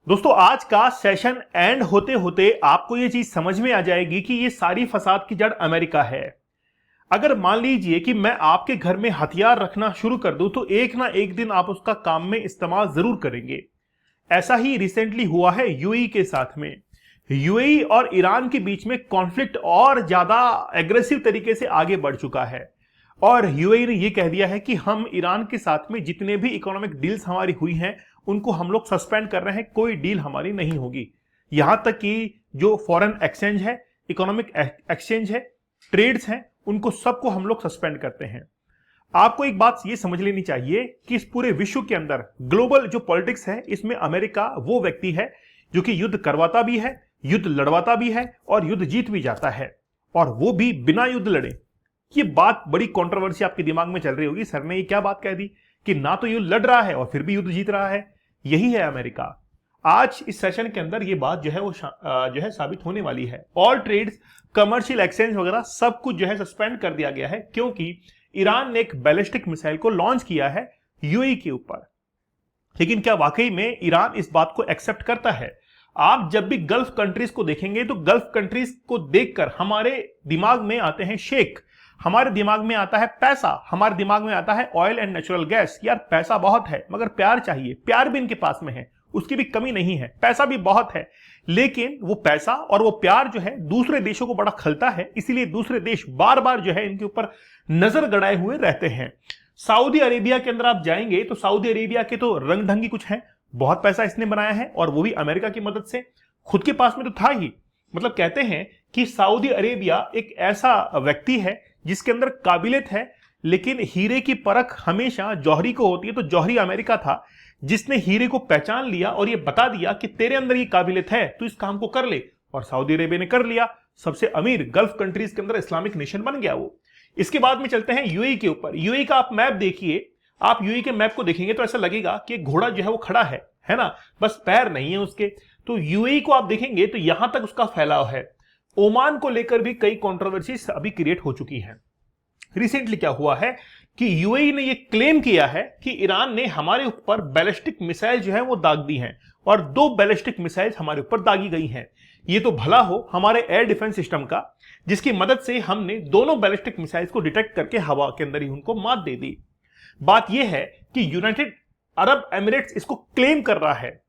दोस्तों आज का सेशन एंड होते होते आपको ये चीज समझ में आ जाएगी कि ये सारी फसाद की जड़ अमेरिका है। अगर मान लीजिए कि मैं आपके घर में हथियार रखना शुरू कर दूं तो एक ना एक दिन आप उसका काम में इस्तेमाल जरूर करेंगे। ऐसा ही रिसेंटली हुआ है यूएई के साथ में। यूएई और ईरान के बीच में कॉन्फ्लिक्ट और ज्यादा एग्रेसिव तरीके से आगे बढ़ चुका है और यूएई ने यह कह दिया है कि हम ईरान के साथ में जितने भी इकोनॉमिक डील्स हमारी हुई हैं उनको हम लोग सस्पेंड कर रहे हैं, कोई डील हमारी नहीं होगी। यहां तक कि जो फॉरेन एक्सचेंज है, इकोनॉमिक एक्सचेंज है, ट्रेड्स हैं, उनको सबको हम लोग सस्पेंड करते हैं। आपको एक बात ये समझ लेनी चाहिए कि इस पूरे विश्व के अंदर ग्लोबल जो पॉलिटिक्स है इसमें अमेरिका वो व्यक्ति है जो कि युद्ध करवाता भी है, युद्ध लड़वाता भी है और युद्ध जीत भी जाता है, और वो भी बिना युद्ध लड़े। ये बात बड़ी कंट्रोवर्सी आपके दिमाग में चल रही होगी, सर ने ये क्या बात कह दी कि ना तो युद्ध लड़ रहा है और फिर भी युद्ध जीत रहा है। यही है अमेरिका। आज इस सेशन के अंदर ये बात जो है वो जो है साबित होने वाली है। ऑल ट्रेड्स, कमर्शियल एक्सचेंज वगैरह सब कुछ जो है सस्पेंड कर दिया गया है क्योंकि ईरान ने एक बैलिस्टिक मिसाइल को लॉन्च किया है यूएई के ऊपर। लेकिन क्या वाकई में ईरान इस बात को एक्सेप्ट करता है? आप जब भी गल्फ कंट्रीज को देखेंगे तो गल्फ कंट्रीज को देखकर हमारे दिमाग में आते हैं शेख, हमारे दिमाग में आता है पैसा, हमारे दिमाग में आता है ऑयल एंड नेचुरल गैस। यार पैसा बहुत है मगर प्यार चाहिए, प्यार भी इनके पास में है, उसकी भी कमी नहीं है। पैसा भी बहुत है लेकिन वो पैसा और वो प्यार जो है दूसरे देशों को बड़ा खलता है, इसीलिए दूसरे देश बार बार जो है इनके ऊपर नजर गड़ाए हुए रहते हैं। सऊदी अरेबिया के अंदर आप जाएंगे तो सऊदी अरेबिया के तो रंग ढंगी कुछ है, बहुत पैसा इसने बनाया है और वो भी अमेरिका की मदद से। खुद के पास में तो था ही। मतलब कहते हैं कि सऊदी अरेबिया एक ऐसा व्यक्ति है जिसके अंदर काबिलियत है, लेकिन हीरे की परख हमेशा जौहरी को होती है। तो जौहरी अमेरिका था जिसने हीरे को पहचान लिया और ये बता दिया कि तेरे अंदर ये काबिलियत है, तो इस काम को कर ले, और सऊदी अरेबिया ने कर लिया। सबसे अमीर गल्फ कंट्रीज के अंदर इस्लामिक नेशन बन गया वो। इसके बाद में चलते हैं यूएई के ऊपर। यूएई का आप मैप देखिए, आप यूएई के मैप को देखेंगे तो ऐसा लगेगा कि घोड़ा जो है वो खड़ा है ना, बस पैर नहीं है उसके। तो यूएई को आप देखेंगे तो यहां तक उसका फैलाव है। ओमान को लेकर भी कई कंट्रोवर्सी अभी क्रिएट हो चुकी हैं। रिसेंटली क्या हुआ है कि यूएई ने यह क्लेम किया है कि ईरान ने हमारे ऊपर बैलिस्टिक मिसाइल जो है वो दाग दी हैं और 2 बैलिस्टिक मिसाइल हमारे ऊपर दागी गई हैं। ये तो भला हो हमारे एयर डिफेंस सिस्टम का, जिसकी मदद से हमने दोनों बैलिस्टिक मिसाइल्स को डिटेक्ट करके हवा के अंदर ही उनको मात दे दी। बात यह है कि यूनाइटेड अरब एमिरेट्स इसको क्लेम कर रहा है,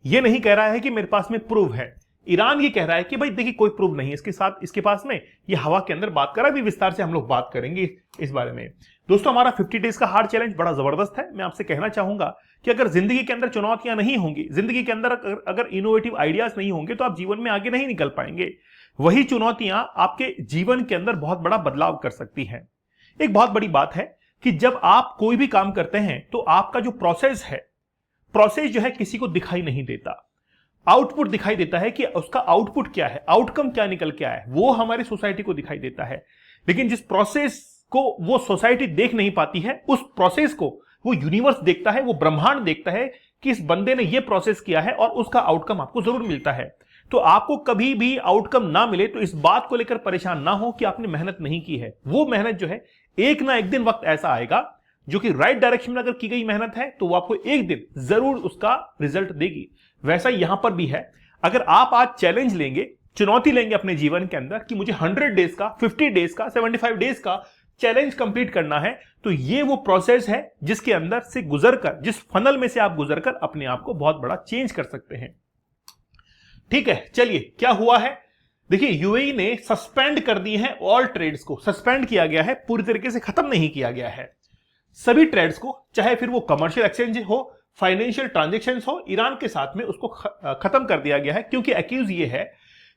यह नहीं कह रहा है कि मेरे पास में प्रूफ है। ईरान ये कह रहा है कि भाई देखिए कोई प्रूफ नहीं है इसके साथ, इसके पास में ये हवा के अंदर बात कर रहा है। अभी विस्तार से हम लोग बात करेंगे इस बारे में। दोस्तों हमारा 50 डेज का हार्ड चैलेंज बड़ा जबरदस्त है। मैं आपसे कहना चाहूंगा कि अगर जिंदगी के अंदर चुनौतियां नहीं होंगी, जिंदगी के अंदर अगर इनोवेटिव आइडियाज नहीं होंगे तो आप जीवन में आगे नहीं निकल पाएंगे। वही चुनौतियां आपके जीवन के अंदर बहुत बड़ा बदलाव कर सकती हैं। एक बहुत बड़ी बात है कि जब आप कोई भी काम करते हैं तो आपका जो प्रोसेस है, प्रोसेस जो है किसी को दिखाई नहीं देता। आउटपुट दिखाई देता है कि उसका आउटपुट क्या है, आउटकम क्या निकल के आया है, वो हमारी सोसाइटी को दिखाई देता है। लेकिन जिस प्रोसेस को वो सोसाइटी देख नहीं पाती है, उस प्रोसेस को वो यूनिवर्स देखता है, वो ब्रह्मांड देखता है कि इस बंदे ने ये प्रोसेस किया है और उसका आउटकम आपको जरूर मिलता है। तो आपको कभी भी आउटकम ना मिले तो इस बात को लेकर परेशान ना हो कि आपने मेहनत नहीं की है। वो मेहनत जो है एक ना एक दिन वक्त ऐसा आएगा जो कि राइट डायरेक्शन में अगर की गई मेहनत है तो वो आपको एक दिन जरूर उसका रिजल्ट देगी। वैसा यहां पर भी है। अगर आप आज चैलेंज लेंगे, चुनौती लेंगे अपने जीवन के अंदर कि मुझे 100 डेज का, 50 डेज का, 75 डेज का चैलेंज कंप्लीट करना है, तो ये वो प्रोसेस है जिसके अंदर से गुजरकर, जिस फनल में से आप गुजरकर अपने आप को बहुत बड़ा चेंज कर सकते हैं। ठीक है, चलिए क्या हुआ है देखिए। यूएई ने सस्पेंड कर दिए हैं ऑल ट्रेड्स को। सस्पेंड किया गया है, पूरी तरीके से खत्म नहीं किया गया है। सभी ट्रेड्स को, चाहे फिर वो कमर्शियल एक्सचेंज हो, फाइनेंशियल ट्रांजैक्शंस हो, ईरान के साथ में उसको खत्म कर दिया गया है क्योंकि एक्यूज ये है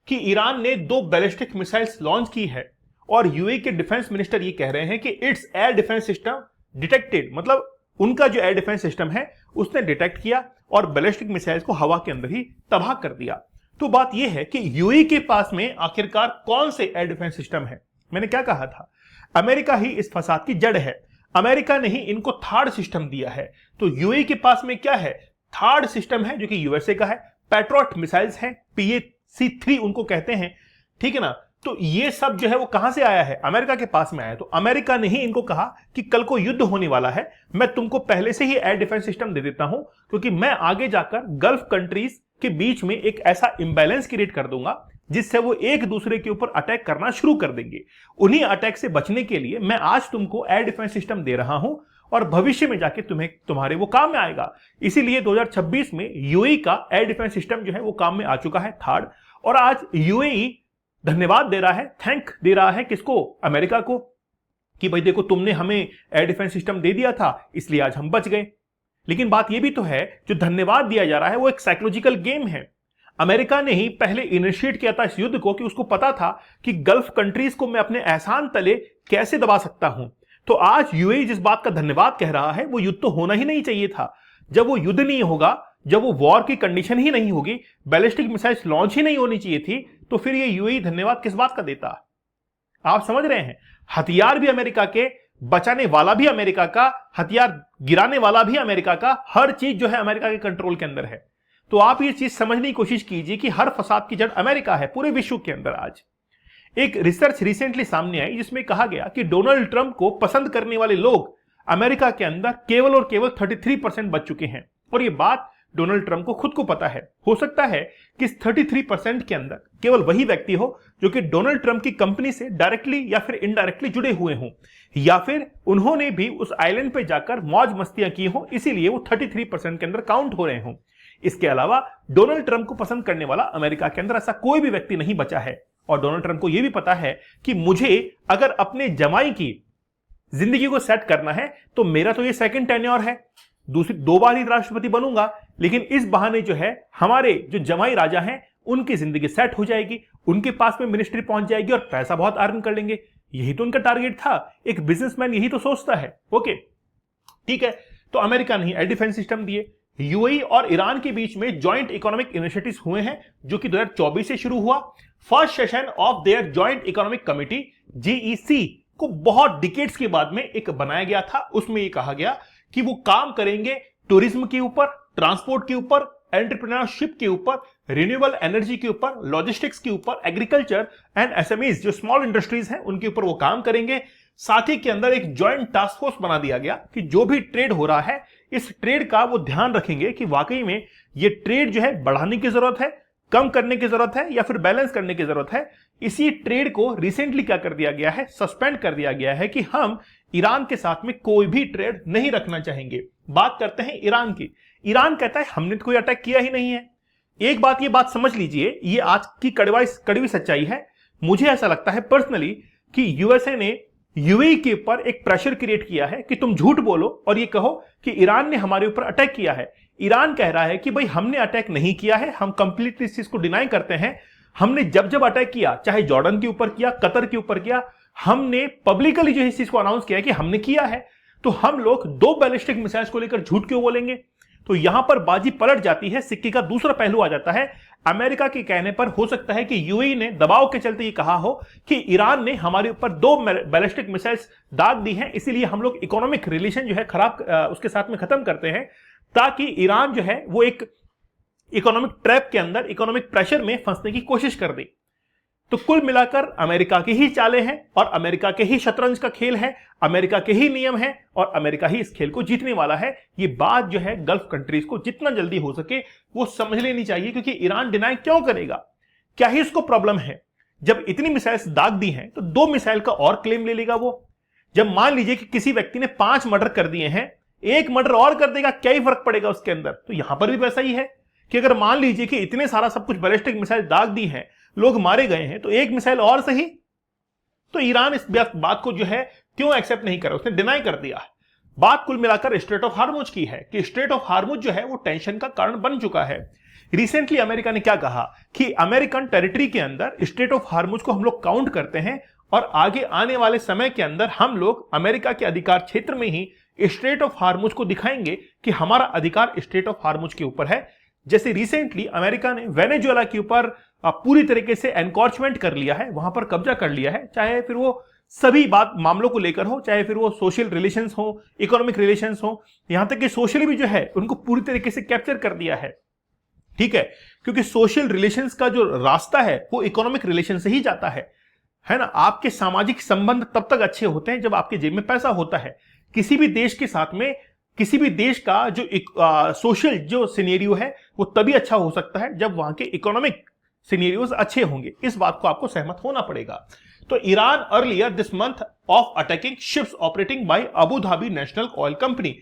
कि ईरान ने 2 बैलिस्टिक मिसाइल्स लॉन्च की है और यूएई के डिफेंस मिनिस्टर ये कह रहे हैं कि it's air defence system detected, मतलब उनका जो एयर डिफेंस सिस्टम है उसने डिटेक्ट किया और बैलिस्टिक मिसाइल्स को हवा के अंदर ही तबाह कर दिया। तो बात यह है कि यूएई के पास में आखिरकार कौन से एयर डिफेंस सिस्टम है? मैंने क्या कहा था, अमेरिका ही इस फसाद की जड़ है। अमेरिका ने ही इनको थर्ड सिस्टम दिया है। तो यूएई के पास में क्या है? थर्ड सिस्टम है जो कि यूएसए का है। पैट्रियट मिसाइल्स हैं, PAC-3 उनको कहते हैं, ठीक है ना। तो ये सब जो है वो कहां से आया है, अमेरिका के पास में आया है। तो अमेरिका ने ही इनको कहा कि कल को युद्ध होने वाला है, मैं तुमको पहले से ही एयर डिफेंस सिस्टम दे देता हूं, क्योंकि मैं आगे जाकर गल्फ कंट्रीज के बीच में एक ऐसा इंबैलेंस क्रिएट कर दूंगा जिससे वो एक दूसरे के ऊपर अटैक करना शुरू कर देंगे। उन्हीं अटैक से बचने के लिए मैं आज तुमको एयर डिफेंस सिस्टम दे रहा हूं और भविष्य में जाके तुम्हारे वो काम में आएगा। इसीलिए 2026 में यूएई का एयर डिफेंस सिस्टम जो है वो काम में आ चुका है, थर्ड। और आज यूएई धन्यवाद दे रहा है, थैंक दे रहा है किसको, अमेरिका को, कि भाई देखो तुमने हमें एयर डिफेंस सिस्टम दे दिया था इसलिए आज हम बच गए। लेकिन बात यह भी तो है, जो धन्यवाद दिया जा रहा है वो एक साइकोलॉजिकल गेम है। अमेरिका ने ही पहले इनिशिएट किया था इस युद्ध को, कि उसको पता था कि गल्फ कंट्रीज को मैं अपने एहसान तले कैसे दबा सकता हूं। तो आज यूएई जिस बात का धन्यवाद कह रहा है, वो युद्ध तो होना ही नहीं चाहिए था। जब वो युद्ध नहीं होगा, जब वो वॉर की कंडीशन ही नहीं होगी, बैलिस्टिक मिसाइल्स लॉन्च ही नहीं होनी चाहिए थी, तो फिर ये यूएई धन्यवाद किस बात का देता। आप समझ रहे हैं, हथियार भी अमेरिका के, बचाने वाला भी अमेरिका का, हथियार गिराने वाला भी अमेरिका का, हर चीज जो है अमेरिका के कंट्रोल के अंदर है। तो आप ये चीज समझने की कोशिश कीजिए कि हर फसाद की जड़ अमेरिका है पूरे विश्व के अंदर। आज एक रिसर्च रिसेंटली सामने आई जिसमें कहा गया कि डोनाल्ड ट्रंप को पसंद करने वाले लोग अमेरिका के अंदर केवल और केवल 33% बच चुके हैं। और ये बात डोनाल्ड ट्रंप को खुद को पता है। हो सकता है कि इस 33% के अंदर केवल वही व्यक्ति हो जो कि डोनाल्ड ट्रंप की कंपनी से डायरेक्टली या फिर इनडायरेक्टली जुड़े हुए हों, या फिर उन्होंने भी उस आइलैंड पे जाकर मौज मस्तियां की हो, इसीलिए वो 33% के अंदर काउंट हो रहे हों। इसके अलावा डोनाल्ड ट्रंप को पसंद करने वाला अमेरिका के अंदर ऐसा कोई भी व्यक्ति नहीं बचा है। और डोनाल्ड ट्रंप को यह भी पता है कि मुझे अगर अपने जमाई की जिंदगी को सेट करना है तो मेरा तो ये सेकंड टेन्योर है, दूसरी 2 बार ही राष्ट्रपति बनूंगा, लेकिन इस बहाने जो है हमारे जो जमाई राजा हैं उनकी जिंदगी सेट हो जाएगी, उनके पास में मिनिस्ट्री पहुंच जाएगी और पैसा बहुत अर्न कर लेंगे। यही तो उनका टारगेट था। एक बिजनेसमैन यही तो सोचता है। ओके ठीक है, तो अमेरिका ने एयर डिफेंस सिस्टम दिए। यूएई और ईरान के बीच में जॉइंट इकोनॉमिक इनिशिएटिव्स हुए हैं जो कि 2024 से शुरू हुआ। First session of their joint economic committee JEC को बहुत डिकेड्स के बाद में एक बनाया गया था। उसमें यह कहा गया कि वो काम करेंगे टूरिज्म के ऊपर, ट्रांसपोर्ट के ऊपर, एंटरप्रेन्योरशिप के ऊपर, रिन्यूएबल एनर्जी के ऊपर, लॉजिस्टिक्स के ऊपर, एग्रीकल्चर एंड एसएमईज जो स्मॉल इंडस्ट्रीज हैं उनके ऊपर वो काम करेंगे। साथ ही के अंदर एक जॉइंट टास्क फोर्स बना दिया गया कि जो भी ट्रेड हो रहा है इस ट्रेड का वो ध्यान रखेंगे कि वाकई में ये ट्रेड जो है बढ़ाने की जरूरत है, कम करने की जरूरत है या फिर बैलेंस करने की जरूरत है। इसी ट्रेड को रिसेंटली क्या कर दिया गया है, सस्पेंड कर दिया गया है कि हम ईरान के साथ में कोई भी ट्रेड नहीं रखना चाहेंगे। बात करते हैं ईरान की। ईरान कहता है हमने तो कोई अटैक किया ही नहीं है। एक बात ये बात समझ लीजिए, ये आज की कड़वी सच्चाई है। मुझे ऐसा लगता है पर्सनली कि यूएसए ने यूएई के ऊपर एक प्रेशर क्रिएट किया है कि तुम झूठ बोलो और ये कहो कि ईरान ने हमारे ऊपर अटैक किया है। ईरान कह रहा है कि भाई हमने अटैक नहीं किया है, हम कंप्लीटली इस चीज को डिनाई करते हैं। हमने जब जब अटैक किया, चाहे जॉर्डन के ऊपर किया, कतर के ऊपर किया, हमने पब्लिकली जो इस चीज को अनाउंस किया है कि हमने किया है। तो हम लोग 2 बैलिस्टिक मिसाइल्स को लेकर झूठ क्यों बोलेंगे। तो यहां पर बाजी पलट जाती है, सिक्के का दूसरा पहलू आ जाता है। अमेरिका के कहने पर हो सकता है कि यूएई ने दबाव के चलते ये कहा हो कि ईरान ने हमारे ऊपर 2 बैलिस्टिक मिसाइल्स दाग दी हैं, इसीलिए हम लोग इकोनॉमिक रिलेशन जो है खराब उसके साथ में खत्म करते हैं, ताकि ईरान जो है वो एक इकोनॉमिक ट्रैप के अंदर, इकोनॉमिक प्रेशर में फंसने की कोशिश कर दे। तो कुल मिलाकर अमेरिका की ही चालें हैं और अमेरिका के ही शतरंज का खेल है, अमेरिका के ही नियम है और अमेरिका ही इस खेल को जीतने वाला है। ये बात जो है गल्फ कंट्रीज को जितना जल्दी हो सके वो समझ लेनी चाहिए, क्योंकि ईरान डिनाई क्यों करेगा, क्या ही इसको प्रॉब्लम है। जब इतनी मिसाइल्स दाग दी हैं तो 2 मिसाइल का और क्लेम ले लेगा वो। जब मान लीजिए कि किसी व्यक्ति ने 5 मर्डर कर दिए हैं, 1 मर्डर और कर देगा, क्या ही फर्क पड़ेगा उसके अंदर। तो यहां पर भी वैसा ही है कि अगर मान लीजिए कि इतने सारा सब कुछ बैलिस्टिक मिसाइल दाग दी हैं, लोग मारे गए हैं, तो 1 मिसाइल और सही। तो ईरान इस बात को जो है क्यों एक्सेप्ट नहीं कर रहा, उसने डिनाई कर दिया। बात कुल मिलाकर स्ट्रेट ऑफ हार्मुज की है कि स्ट्रेट ऑफ हार्मुज जो है वो टेंशन का कारण बन चुका है। रिसेंटली अमेरिका ने क्या कहा कि अमेरिकन टेरिटरी के अंदर स्ट्रेट ऑफ हार्मुज को हम लोग काउंट करते हैं और आगे आने वाले समय के अंदर हम लोग अमेरिका के अधिकार क्षेत्र में ही स्ट्रेट ऑफ हार्मुज को दिखाएंगे कि हमारा अधिकार स्ट्रेट ऑफ हार्मुज के ऊपर है। जैसे रिसेंटली अमेरिका ने वेनेजुएला के ऊपर पूरी तरीके से एनक्रोचमेंट कर लिया है, वहां पर कब्जा कर लिया है, चाहे फिर वो सभी बात मामलों को लेकर हो, चाहे फिर वो सोशल रिलेशंस हो, इकोनॉमिक रिलेशंस हो, यहां तक कि सोशली भी जो है उनको पूरी तरीके से कैप्चर कर दिया है। ठीक है, क्योंकि सोशल रिलेशंस का जो रास्ता है वो इकोनॉमिक रिलेशन से ही जाता है। है ना। आपके सामाजिक संबंध तब तक अच्छे होते हैं जब आपके जेब में पैसा होता है। किसी भी देश के साथ में, किसी भी देश का जो सोशल जो सिनेरियो है वो तभी अच्छा हो सकता है जब वहां के इकोनॉमिक सिनेरियोज अच्छे होंगे। इस बात को आपको सहमत होना पड़ेगा। तो Iran earlier this month of attacking ships operating by Abu Dhabi national oil company.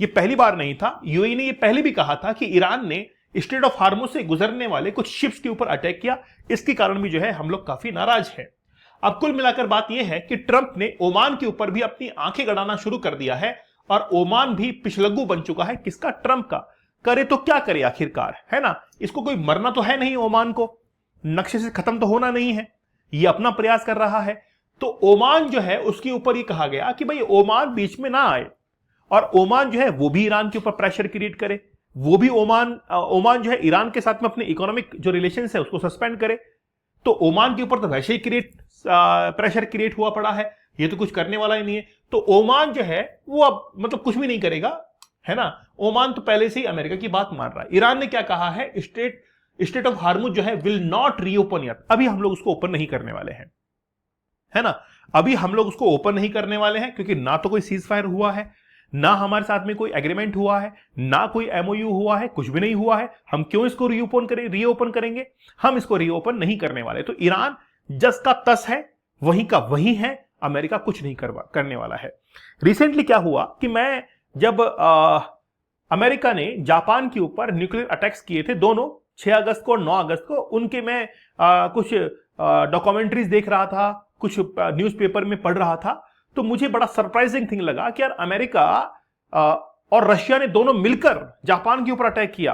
ये पहली बार नहीं था, यूएई ने ये पहले भी कहा था कि ईरान ने स्ट्रेट ऑफ हार्मुज से गुजरने वाले कुछ शिप्स के ऊपर अटैक किया। इसके कारण भी जो है हम लोग काफी नाराज हैं। अब कुल मिलाकर बात यह है कि ट्रंप ने ओमान के ऊपर भी अपनी आंखें गड़ाना शुरू कर दिया है और ओमान भी पिछलग्गू बन चुका है। किसका? ट्रंप का। करे तो क्या करे आखिरकार, है ना। इसको कोई मरना तो है नहीं, ओमान को नक्शे से खत्म तो होना नहीं है, ये अपना प्रयास कर रहा है। तो ओमान जो है उसके ऊपर ये कहा गया कि भाई ओमान बीच में ना आए और ओमान जो है वो भी ईरान के ऊपर प्रेशर क्रिएट करे, वो भी ओमान जो है ईरान के साथ में अपने इकोनॉमिक जो रिलेशन है उसको सस्पेंड करे। तो ओमान के ऊपर तो वैसे ही प्रेशर क्रिएट हुआ पड़ा है, ये तो कुछ करने वाला ही नहीं है। तो ओमान जो है वो अब मतलब कुछ भी नहीं करेगा, है ना। ओमान तो पहले से ही अमेरिका की बात मान रहा है। ईरान ने क्या कहा है? स्टेट ऑफ हार्मुज जो है विल नॉट रीओपन यट। अभी हम लोग उसको ओपन नहीं करने वाले हैं, है ना। अभी हम लोग उसको ओपन नहीं करने वाले हैं क्योंकि ना तो कोई सीज फायर हुआ है, ना हमारे साथ में कोई एग्रीमेंट हुआ है, ना कोई एमओयू हुआ है, कुछ भी नहीं हुआ है। हम क्यों इसको रीओपन करेंगे? हम इसको रीओपन नहीं करने वाले। तो ईरान जस का तस है, वहीं का वहीं है, अमेरिका कुछ नहीं करने वाला है। रिसेंटली क्या हुआ कि मैं जब अमेरिका ने जापान के ऊपर न्यूक्लियर अटैक्स किए थे दोनों, 6 अगस्त को और 9 अगस्त को, उनके मैं कुछ डॉक्यूमेंट्रीज देख रहा था, कुछ न्यूज़पेपर में पढ़ रहा था। तो मुझे बड़ा सरप्राइजिंग थिंग लगा कि यार अमेरिका और रशिया ने दोनों मिलकर जापान के ऊपर अटैक किया,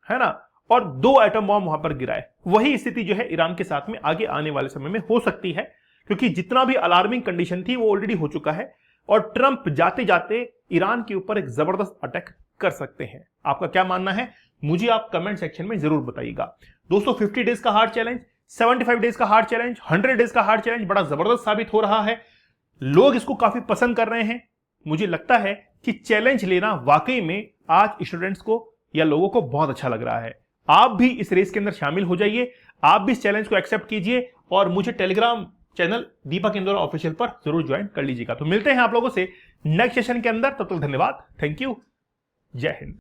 है ना, और 2 एटम बॉम्ब वहां पर गिराए। वही स्थिति जो है ईरान के साथ में आगे आने वाले समय में हो सकती है, क्योंकि जितना भी अलार्मिंग कंडीशन थी वो ऑलरेडी हो चुका है और ट्रंप जाते जाते ईरान के ऊपर एक जबरदस्त अटैक कर सकते हैं। आपका क्या मानना है मुझे आप कमेंट सेक्शन में जरूर बताइएगा। दोस्तों 50 डेज का हार्ड चैलेंज, 75 डेज का हार्ड चैलेंज, 100 डेज का हार्ड चैलेंज बड़ा जबरदस्त साबित हो रहा है। लोग इसको काफी पसंद कर रहे हैं। मुझे लगता है कि चैलेंज लेना वाकई में आज स्टूडेंट्स को या लोगों को बहुत अच्छा लग रहा है। आप भी इस रेस के अंदर शामिल हो जाइए, आप भी इस चैलेंज को एक्सेप्ट कीजिए और मुझे टेलीग्राम चैनल दीपक इंदौरा ऑफिशियल पर जरूर ज्वाइन कर लीजिएगा। तो मिलते हैं आप लोगों से नेक्स्ट सेशन के अंदर, तब तक धन्यवाद, थैंक यू, जय हिंद।